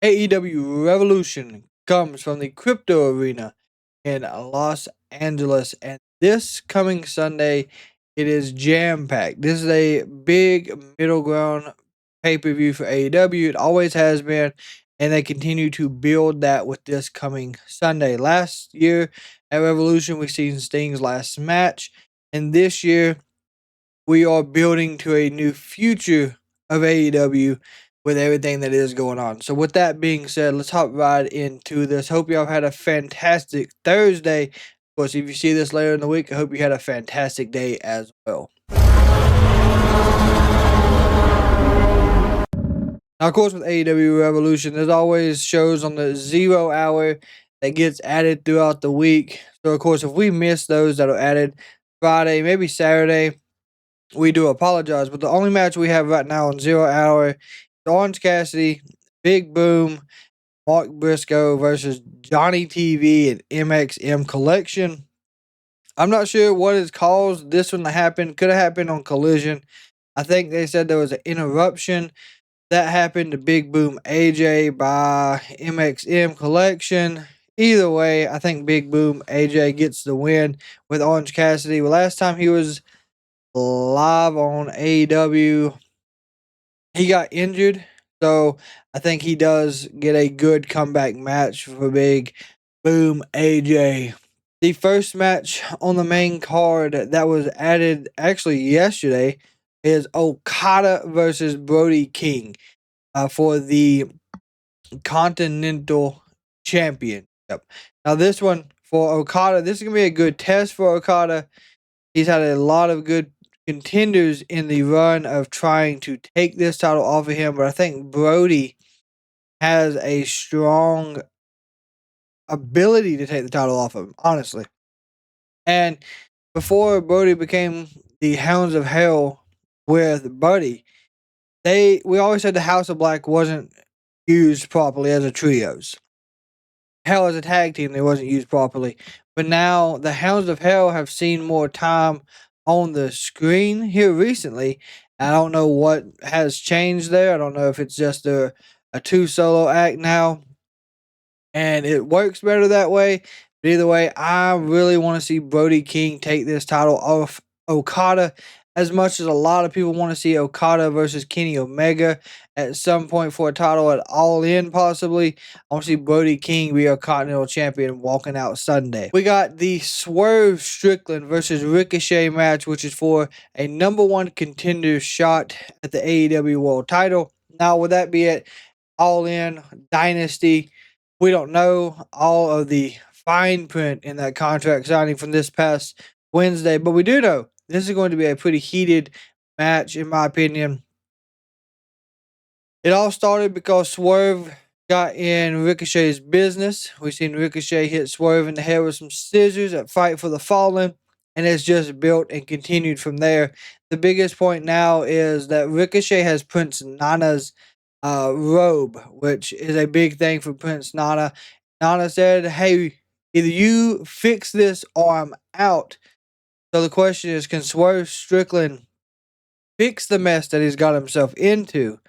AEW Revolution comes from the crypto arena in Los Angeles, and this coming Sunday, it is jam packed. This is a big middle ground pay per view for AEW. It always has been, and they continue to build that with this coming Sunday. Last year at Revolution, we seen Sting's last match, and this year we are building to a new future of AEW with everything that is going on. So with that being said, let's hop right into this. Hope y'all had a fantastic Thursday. Of course, if you see this later in the week, I hope you had a fantastic day as well. Now, of course, with AEW Revolution, there's always shows on the 0 hour that gets added throughout the week. So, of course, if we miss those that are added Friday, maybe Saturday, we do apologize. But the only match we have right now on 0 hour is Orange Cassidy, Big Boom, Mark Briscoe versus Johnny TV and MXM Collection. I'm not sure what has caused this one to happen. Could have happened on Collision. I think they said there was an interruption that happened to Big Boom AJ by MXM Collection. Either way, I think Big Boom AJ gets the win with Orange Cassidy. Well, last time he was live on AEW, he got injured, so I think he does get a good comeback match for Big Boom AJ. The first match on the main card that was added actually yesterday is Okada versus Brody King for the Continental Championship. Now this one for Okada, this is going to be a good test for Okada. He's had a lot of good contenders in the run of trying to take this title off of him, but I think Brody has a strong ability to take the title off of him, honestly. And before Brody became the Hounds of Hell with Buddy, we always said the House of Black wasn't used properly as a trios. Hell, as a tag team, they wasn't used properly. But now the Hounds of Hell have seen more time on the screen here recently. I don't know what has changed there. I don't know if it's just a two solo act now, and it works better that way. But either way, I really want to see Brody King take this title off Okada, as much as a lot of people want to see Okada versus Kenny Omega at some point for a title at All In, possibly. I want to see Brody King be a Continental Champion walking out Sunday. We got the Swerve Strickland versus Ricochet match, which is for a #1 contender shot at the AEW World title. Now, would that be at All In, Dynasty? We don't know all of the fine print in that contract signing from this past Wednesday, but we do know this is going to be a pretty heated match, in my opinion. It all started because Swerve got in Ricochet's business. We've seen Ricochet hit Swerve in the head with some scissors at Fight for the Fallen, and it's just built and continued from there. The biggest point now is that Ricochet has Prince Nana's robe, which is a big thing for Prince Nana. Nana said, hey, either you fix this or I'm out. So the question is, can Swerve Strickland fix the mess that he's got himself into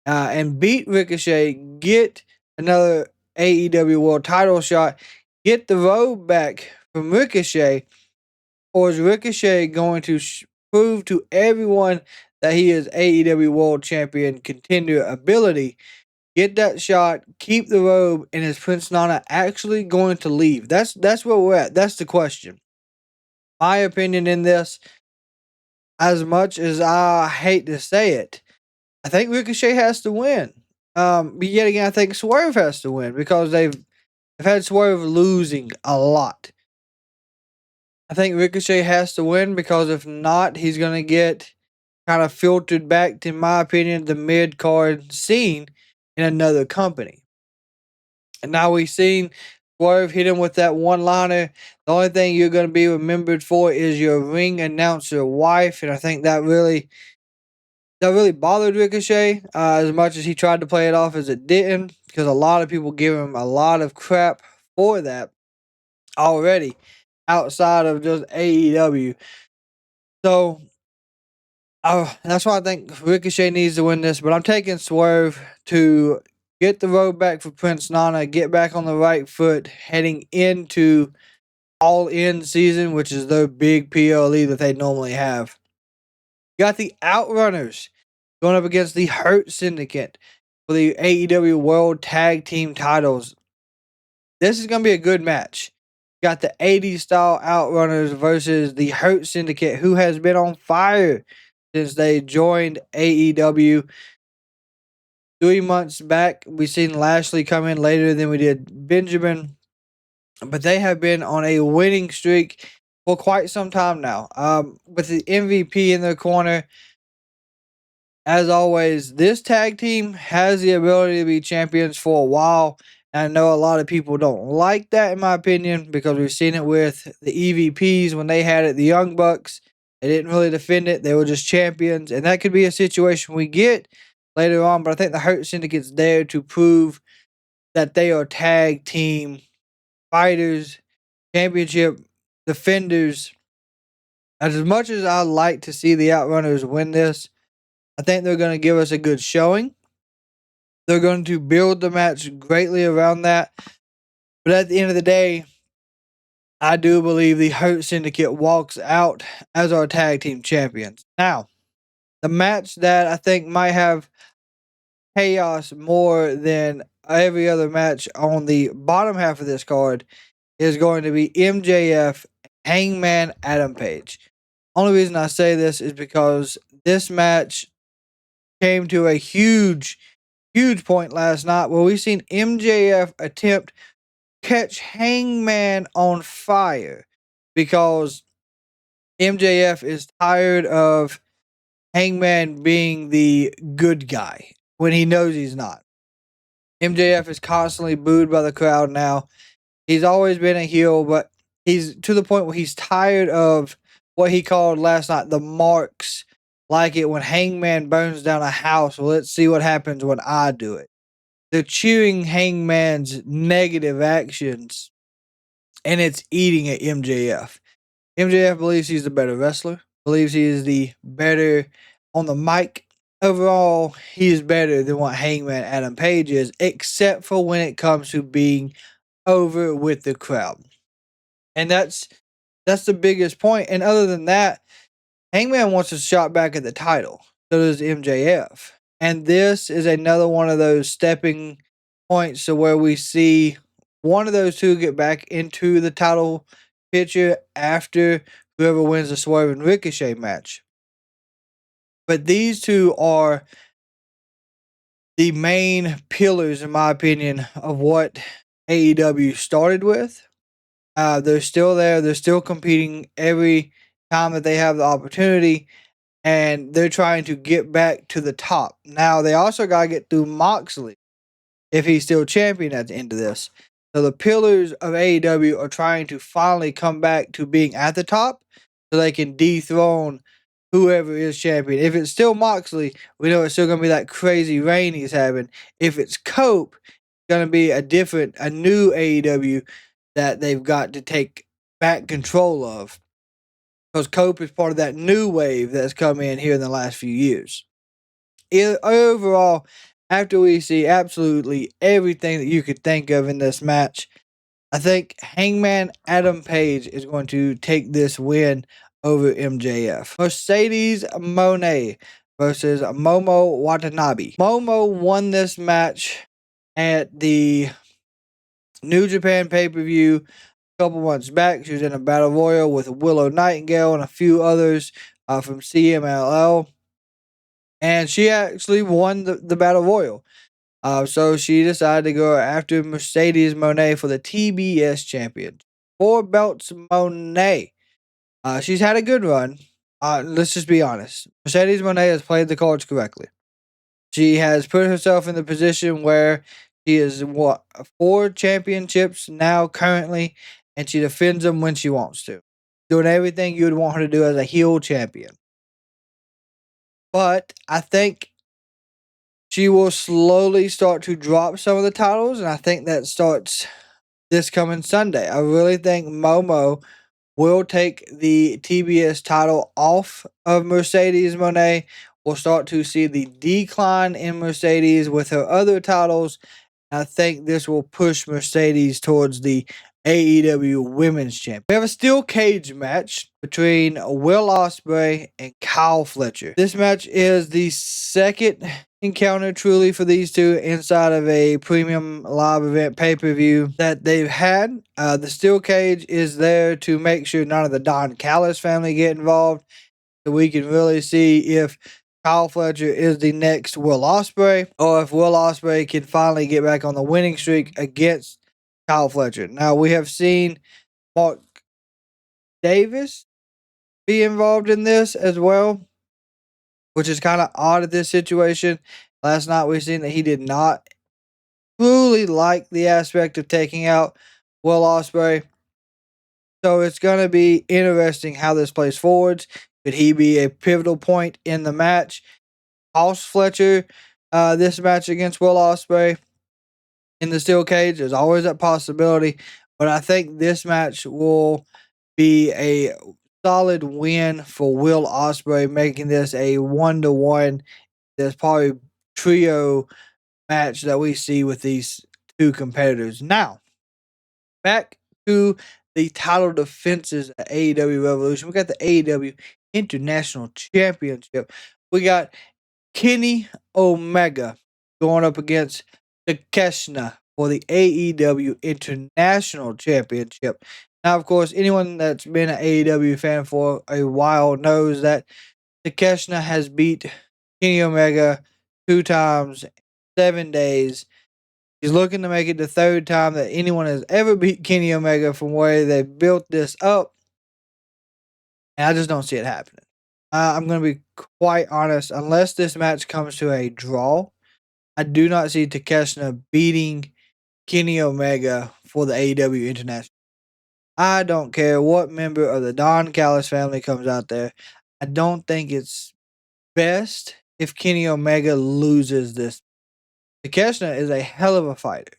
and beat Ricochet, get another AEW World title shot, get the robe back from Ricochet, or is Ricochet going to prove to everyone that he is AEW World Champion contender ability, get that shot, keep the robe, and is Prince Nana actually going to leave? That's where we're at. That's the question. My opinion in this, as much as I hate to say it, I think Ricochet has to win. But yet again, I think Swerve has to win because they've had Swerve losing a lot. I think Ricochet has to win because if not, he's going to get kind of filtered back to, in my opinion, the mid-card scene in another company. And now we've seen Swerve hit him with that one-liner. The only thing you're going to be remembered for is your ring announcer wife, and I think that really bothered Ricochet as much as he tried to play it off as it didn't, because a lot of people give him a lot of crap for that already outside of just AEW. So that's why I think Ricochet needs to win this, but I'm taking Swerve to get the road back for Prince Nana, get back on the right foot heading into All In season, which is their big PLE that they normally have. You got the Outrunners going up against the Hurt Syndicate for the AEW World Tag Team titles. This is going to be a good match. You got the 80s style Outrunners versus the Hurt Syndicate, who has been on fire since they joined AEW 3 months back. We've seen Lashley come in later than we did Benjamin, but they have been on a winning streak for quite some time now. With the MVP in their corner, as always, this tag team has the ability to be champions for a while. And I know a lot of people don't like that, in my opinion, because we've seen it with the EVPs when they had it, the Young Bucks. They didn't really defend it. They were just champions. And that could be a situation we get later on. But I think the Hurt Syndicate's there to prove that they are tag team fighters, championship defenders. As much as I like to see the Outrunners win this, I think they're going to give us a good showing. They're going to build the match greatly around that. But at the end of the day, I do believe the Hurt Syndicate walks out as our tag team champions. Now, the match that I think might have chaos more than every other match on the bottom half of this card is going to be MJF, Hangman, Adam Page. Only reason I say this is because this match came to a huge point last night where we seen MJF attempt to catch Hangman on fire because MJF is tired of Hangman being the good guy when he knows he's not. MJF is constantly booed by the crowd now. He's always been a heel, but he's to the point where he's tired of what he called last night the marks, like it when Hangman burns down a house. Well, let's see what happens when I do it. They're cheering Hangman's negative actions, and it's eating at MJF. MJF believes he's the better wrestler, believes he is the better on the mic. Overall, he is better than what Hangman Adam Page is, except for when it comes to being over with the crowd. And that's the biggest point. And other than that, Hangman wants a shot back at the title. So does MJF. And this is another one of those stepping points to where we see one of those two get back into the title picture after whoever wins the Swerve and Ricochet match. But these two are the main pillars, in my opinion, of what AEW started with. They're still there. They're still competing every time that they have the opportunity. And they're trying to get back to the top. Now, they also got to get through Moxley if he's still champion at the end of this. So the pillars of AEW are trying to finally come back to being at the top so they can dethrone whoever is champion. If it's still Moxley, we know it's still going to be that crazy reign he's having. If it's Cope, it's going to be a new AEW that they've got to take back control of. Because Cope is part of that new wave that's come in here in the last few years. Overall, after we see absolutely everything that you could think of in this match, I think Hangman Adam Page is going to take this win over MJF. Mercedes Moné versus Momo Watanabe. Momo won this match at the New Japan pay-per-view couple months back. She was in a battle royal with Willow Nightingale and a few others from CMLL. And she actually won the battle royal. So she decided to go after Mercedes Moné for the TBS champion. 4 belts Moné. She's had a good run. Let's just be honest. Mercedes Moné has played the cards correctly. She has put herself in the position where she is 4 championships now currently, and she defends them when she wants to. Doing everything you would want her to do as a heel champion. But I think she will slowly start to drop some of the titles, and I think that starts this coming Sunday. I really think Momo will take the TBS title off of Mercedes Moné we'll start to see the decline in Mercedes with her other titles. I think this will push Mercedes towards the AEW Women's Champion. We have a steel cage match between Will Ospreay and Kyle Fletcher. This match is the second encounter truly for these two inside of a premium live event pay-per-view that they've had. The steel cage is there to make sure none of the Don Callis family get involved, so we can really see if Kyle Fletcher is the next Will Ospreay, or if Will Ospreay can finally get back on the winning streak against Kyle Fletcher. Now, we have seen Mark Davis be involved in this as well, which is kind of odd at this situation. Last night, we've seen that he did not truly like the aspect of taking out Will Ospreay. So it's going to be interesting how this plays forwards. Could he be a pivotal point in the match? Cost Fletcher this match against Will Ospreay in the steel cage. There's always that possibility, but I think this match will be a solid win for Will Ospreay, making this a 1-1. There's probably trio match that we see with these two competitors. Now, back to the title defenses at AEW Revolution. We got the AEW International Championship. We got Kenny Omega going up against Takeshita for the AEW International Championship. Now, of course, anyone that's been an AEW fan for a while knows that Takeshita has beat Kenny Omega 2 times, 7 days. He's looking to make it the third time that anyone has ever beat Kenny Omega from where they built this up. And I just don't see it happening. I'm going to be quite honest. Unless this match comes to a draw, I do not see Takeshita beating Kenny Omega for the AEW International. I don't care what member of the Don Callis family comes out there. I don't think it's best if Kenny Omega loses this. Takeshita is a hell of a fighter,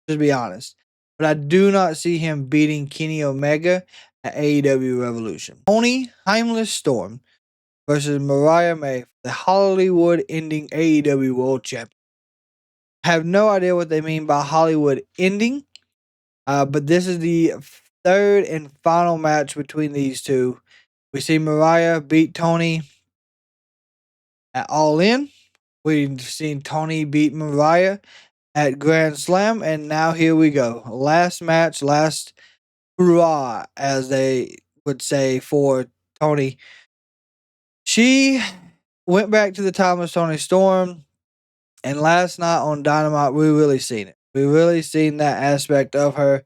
just be honest. But I do not see him beating Kenny Omega at AEW Revolution. Tony Timeless Storm versus Mariah May for the Hollywood ending AEW World Champion. I have no idea what they mean by Hollywood ending, but this is the third and final match between these two. We see Mariah beat Tony at All In. We've seen Tony beat Mariah at Grand Slam, and now here we go. Last match, last hurrah, as they would say for Tony. She went back to the Timeless Tony Storm, and last night on Dynamite, we really seen it. We really seen that aspect of her.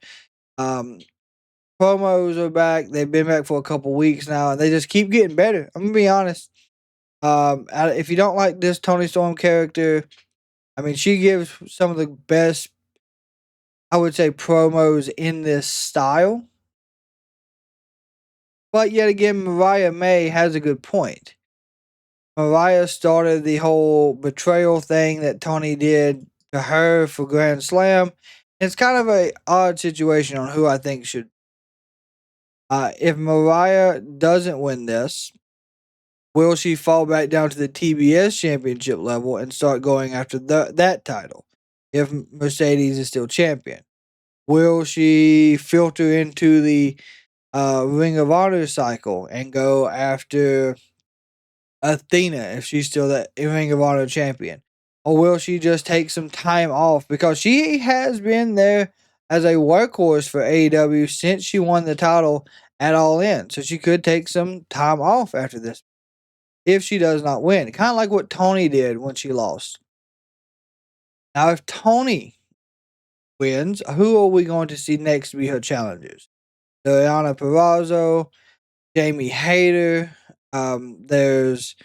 Promos are back. They've been back for a couple weeks now, and they just keep getting better. I'm gonna be honest. If you don't like this Tony Storm character, I mean, she gives some of the best, I would say, promos in this style. But yet again, Mariah May has a good point. Mariah started the whole betrayal thing that Tony did to her for Grand Slam. It's kind of an odd situation on who I think should. If Mariah doesn't win this, will she fall back down to the TBS championship level and start going after that title if Mercedes is still champion? Will she filter into the Ring of Honor cycle and go after Athena if she's still the Ring of Honor champion? Or will she just take some time off? Because she has been there as a workhorse for AEW since she won the title at All In. So she could take some time off after this if she does not win. Kind of like what Tony did when she lost. Now, if Tony wins, who are we going to see next to be her challengers? Diana Purrazzo, Jamie Hayter. There's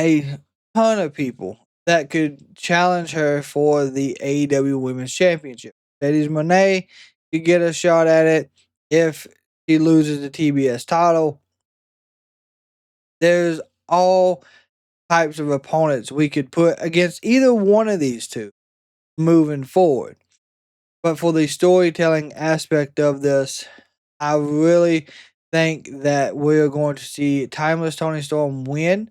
a ton of people that could challenge her for the AEW Women's Championship. Mercedes Moné could get a shot at it if she loses the TBS title. There's all types of opponents we could put against either one of these two moving forward. But for the storytelling aspect of this, I really think that we're going to see Timeless Tony Storm win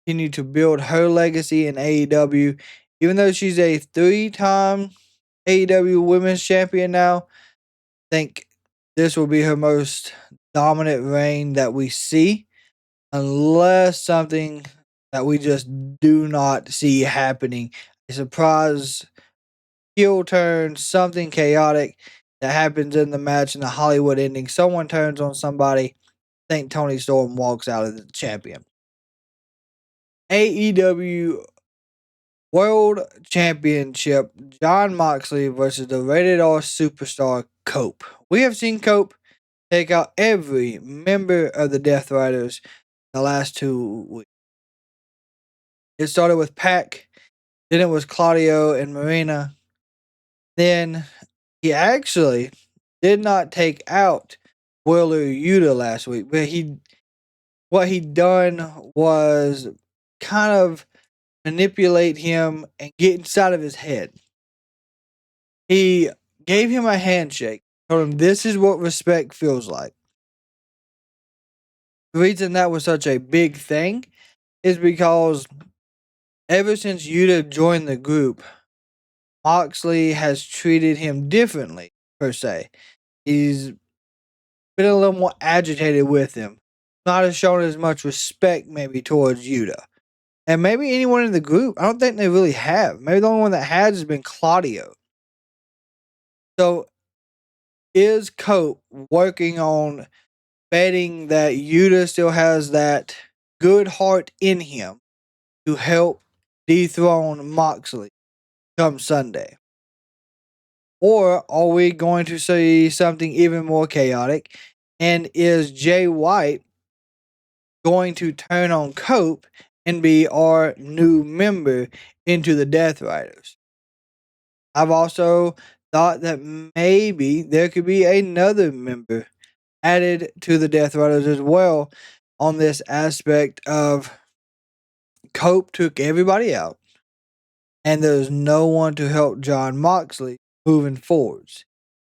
continue to build her legacy in AEW. Even though she's a 3-time AEW Women's Champion now, I think this will be her most dominant reign that we see, unless something that we just do not see happening. A surprise heel turn, something chaotic that happens in the match in the Hollywood ending. Someone turns on somebody. I think Tony Storm walks out as the champion. AEW World Championship, Jon Moxley versus the Rated R superstar Cope. We have seen Cope take out every member of the Death Riders the last 2 weeks. It started with Pac, then it was Claudio and Marina. Then he actually did not take out Wheeler Yuta last week, but what he done was kind of manipulate him and get inside of his head. He gave him a handshake, told him this is what respect feels like. The reason that was such a big thing is because ever since Yuta joined the group, Moxley has treated him differently, per se. He's been a little more agitated with him. Not as shown as much respect, maybe, towards Yuta. And maybe anyone in the group. I don't think they really have. Maybe the only one that has been Claudio. So, is Cope working on betting that Yuta still has that good heart in him to help dethrone Moxley come Sunday? Or are we going to see something even more chaotic? And is Jay White going to turn on Cope and be our new member into the Death Riders? I've also thought that maybe there could be another member added to the Death Riders as well, on this aspect of Cope took everybody out and there's no one to help Jon Moxley moving forwards.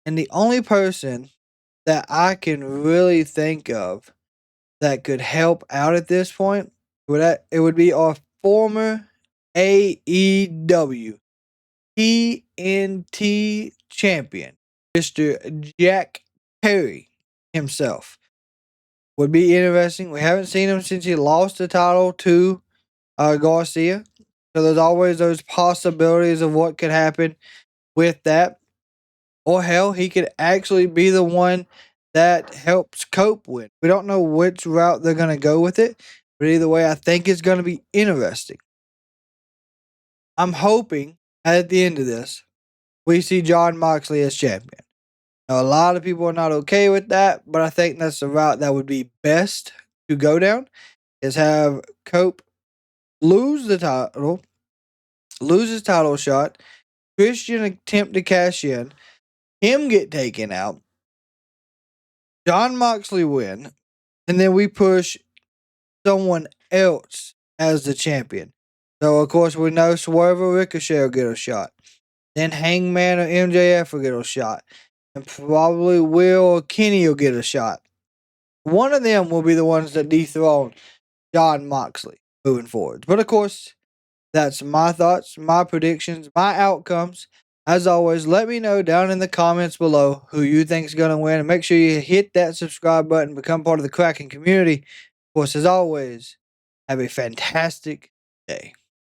And the only person that I can really think of that could help out at this point, it would be our former AEW TNT champion, Mr. Jack Perry himself. Would be interesting. We haven't seen him since he lost the title to Garcia. So there's always those possibilities of what could happen with that. Or hell, he could actually be the one that helps Cope win. We don't know which route they're going to go with it. But either way, I think it's going to be interesting. I'm hoping at the end of this, we see Jon Moxley as champion. Now, a lot of people are not okay with that, but I think that's the route that would be best to go down, is have Cope lose the title, lose his title shot, Christian attempt to cash in, him get taken out, Jon Moxley win, and then we push someone else as the champion. So, of course, we know Swerve or Ricochet will get a shot. Then Hangman or MJF will get a shot. And probably Will or Kenny will get a shot. One of them will be the ones that dethrone Jon Moxley moving forward. But, of course, that's my thoughts, my predictions, my outcomes. As always, let me know down in the comments below who you think is going to win. And make sure you hit that subscribe button, become part of the Kraken community. Of course, as always, have a fantastic day.